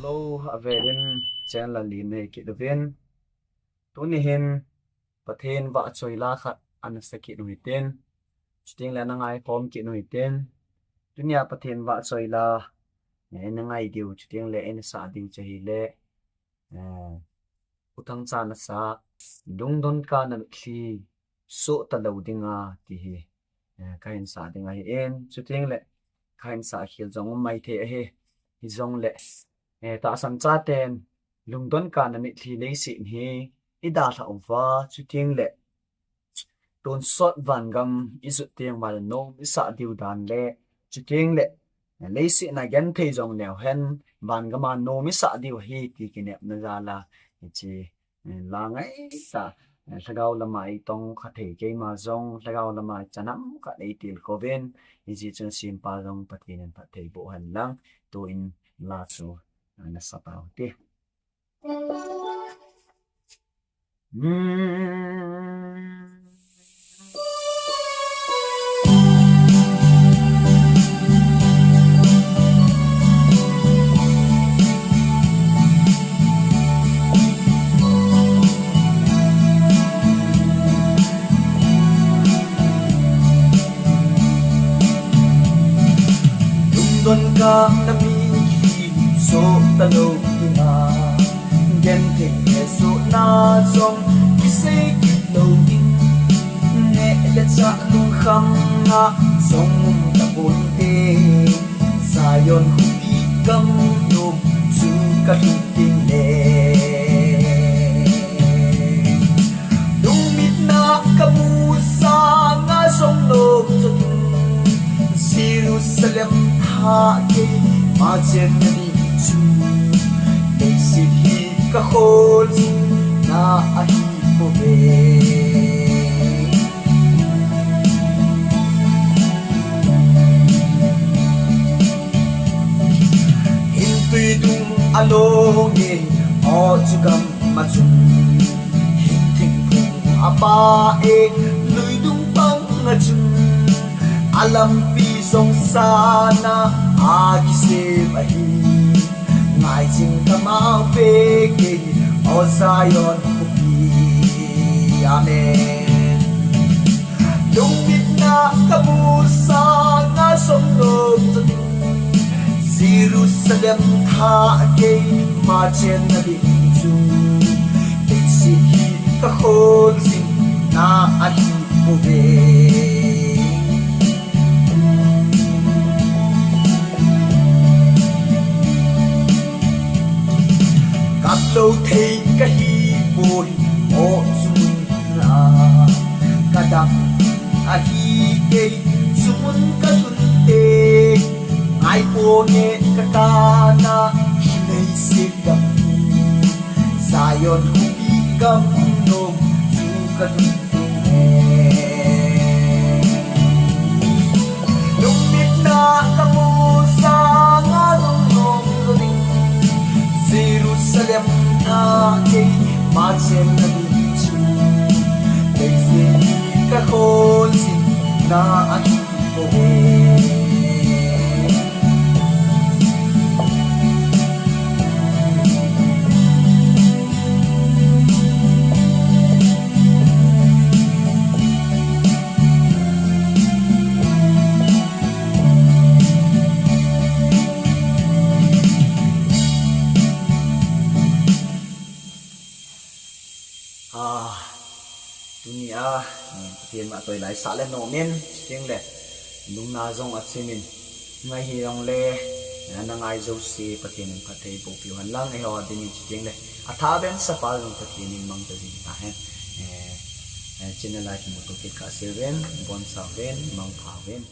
Hello, averin chen la li ne ki dovin tuni hin pathen va choila khat anasaki nuiten sting la nangai pom ki nuiten dunia pathen va choila ne nangai diu sting le en sa ding chahi le utang cha na sa lungdon ka na thi so ta lo dinga ti hi kain sa dinga hi en sting le kain sa khil jong mai the he hi jong le ta sam cha ten lungdon ka na mi thi le si hi ida tha umwa chu ting le ton sot van gam isu tiang mal no isa diu dan le chu ting le si na gen thei jong le hen van gama no mi sa diu hi ti kine na za la chi la ngai sa sagau lama I tong kha thei ke ma jong sagau lama chanam ka nei til koven ji chen sim pa jong pathin an thei bo han lang to in la chu na sa pa ti Tuần ca na mi so ta lo na gen thing he so na song ki say ki lo in ne le cha lung kham na song ta bon te sayon hu bi kam no su ka tin le dung mit na ka mu sa nga song lo Jerusalem ha ke ma chen ni chu le si hi ka hol na a hi po ve in tui dung along ye o chu gam ma chu hin thing phung apa e lui dung bang nga chu alam pi song sana agi se bahi ngai jing kama pe ke o zion pi amen dung bit na kamu sana song lom zin Jerusalem tha ke ma chen na bi chu te si ka hol sin na ahi po ve lâu thấy cái hi bồi ô chung na cả đam a hi ke chung ka sun te ai po ne ka ta na nei se gam Zion hu bi gam no chu ka sun te nung mit na ka mo sa nga dong dong ding Jerusalem tha ke ma chen na bi chu le se ka khol sin na a hi po dunia pathen ma toy lai sa le no men sting le lung na jong a chimin ngai hi rong le na ngai zo si pathen an phathei bo pi han lang e ho ding sting le a tha ben sa pa jong pathen in mang ta jing ta hen channel like mo to kit ka se ven bon sa ven mang pha ven